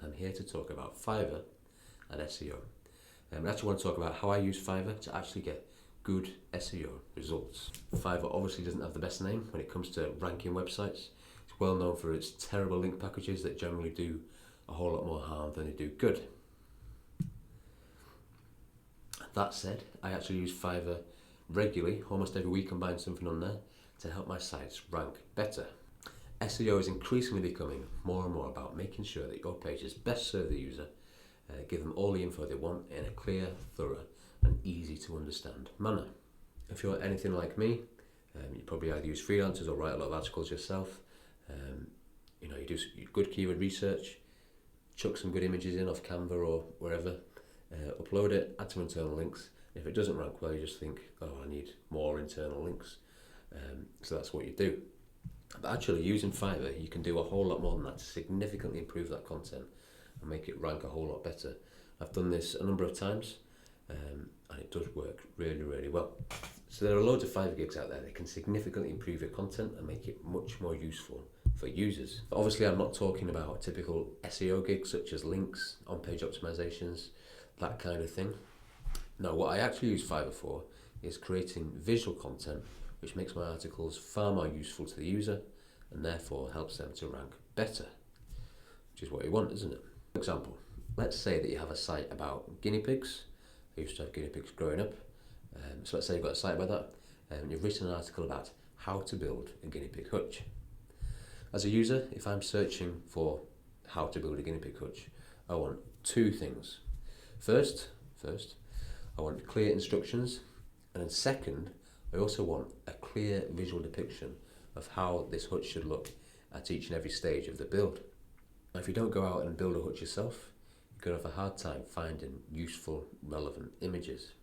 I'm here to talk about Fiverr and SEO. I actually want to talk about how I use Fiverr to actually get good SEO results. Fiverr obviously doesn't have the best name when it comes to ranking websites. It's well known for its terrible link packages that generally do a whole lot more harm than they do good. That said, I actually use Fiverr regularly. Almost every week I'm buying something on there to help my sites rank better. SEO is increasingly becoming more and more about making sure that your pages best serve the user, give them all the info they want in a clear, thorough and easy to understand manner. If you're anything like me, you probably either use freelancers or write a lot of articles yourself. You do good keyword research, chuck some good images in off Canva or wherever, upload it, add some internal links. If it doesn't rank well, you just think, oh, I need more internal links. So that's what you do. But actually using Fiverr, you can do a whole lot more than that to significantly improve that content and make it rank a whole lot better. I've done this a number of times and it does work really, really well. So there are loads of Fiverr gigs out there that can significantly improve your content and make it much more useful for users. But obviously I'm not talking about typical SEO gigs such as links, on-page optimizations, that kind of thing. No, what I actually use Fiverr for is creating visual content which makes my articles far more useful to the user and therefore helps them to rank better, which is what you want, isn't it? For example, let's say that you have a site about guinea pigs. I used to have guinea pigs growing up. So let's say you've got a site about that and you've written an article about how to build a guinea pig hutch. As a user, if I'm searching for how to build a guinea pig hutch, I want two things. First, I want clear instructions, and then second, I also want a clear visual depiction of how this hutch should look at each and every stage of the build. Now, if you don't go out and build a hutch yourself, you're going to have a hard time finding useful, relevant images.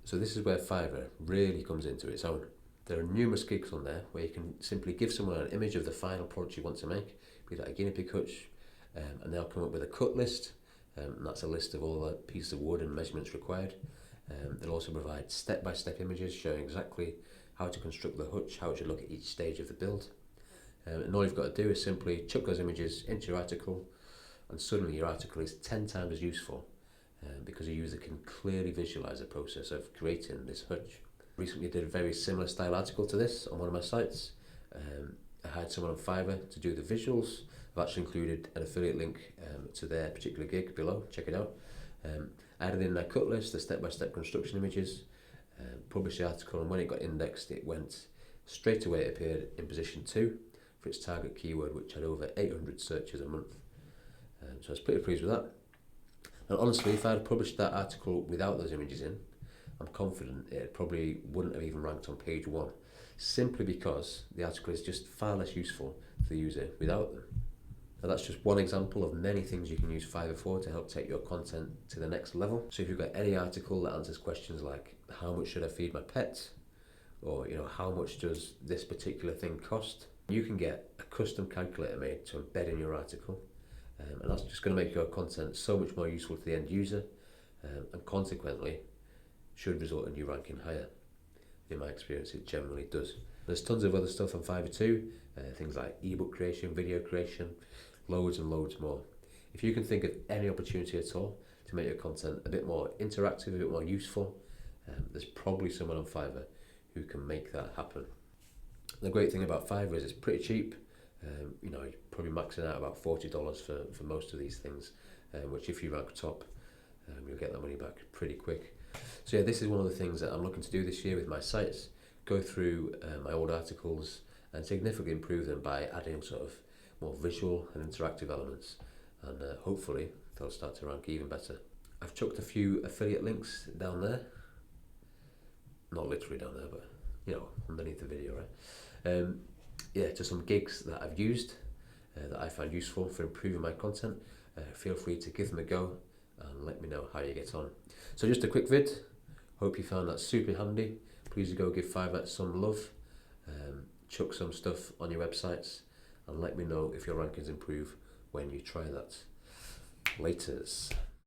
So this is where Fiverr really comes into its own. There are numerous gigs on there where you can simply give someone an image of the final product you want to make, be that a guinea pig hutch, and they'll come up with a cut list, and that's a list of all the pieces of wood and measurements required. They'll also provide step-by-step images showing exactly how to construct the hutch, how it should look at each stage of the build. And all you've got to do is simply chuck those images into your article, and suddenly your article is 10 times as useful because a user can clearly visualize the process of creating this hutch. Recently did a very similar style article to this on one of my sites. I hired someone on Fiverr to do the visuals. I've actually included an affiliate link to their particular gig below, check it out. Added in their cut list, the step-by-step construction images, published the article, and when it got indexed it went straight away, it appeared in position 2 for its target keyword, which had over 800 searches a month. So I was pretty pleased with that. And honestly, if I had published that article without those images in, I'm confident it probably wouldn't have even ranked on page 1, simply because the article is just far less useful to the user without them. Now that's just one example of many things you can use Fiverr for to help take your content to the next level. So if you've got any article that answers questions like how much should I feed my pet, or how much does this particular thing cost, you can get a custom calculator made to embed in your article, and that's just going to make your content so much more useful to the end user, and consequently should result in you ranking higher. In my experience, it generally does. There's tons of other stuff on Fiverr too, things like ebook creation, video creation, loads and loads more. If you can think of any opportunity at all to make your content a bit more interactive, a bit more useful, there's probably someone on Fiverr who can make that happen. The great thing about Fiverr is it's pretty cheap. You're probably maxing out about $40 for most of these things, which if you rank top, you'll get that money back pretty quick. So yeah, this is one of the things that I'm looking to do this year with my sites, go through my old articles and significantly improve them by adding sort of more visual and interactive elements, and hopefully they'll start to rank even better. I've chucked a few affiliate links down there, not literally down there, but underneath the video, right? To some gigs that I've used that I find useful for improving my content. Feel free to give them a go and let me know how you get on. So just a quick vid, hope you found that super handy. Please go give Fiverr some love, chuck some stuff on your websites and let me know if your rankings improve when you try that. Laters.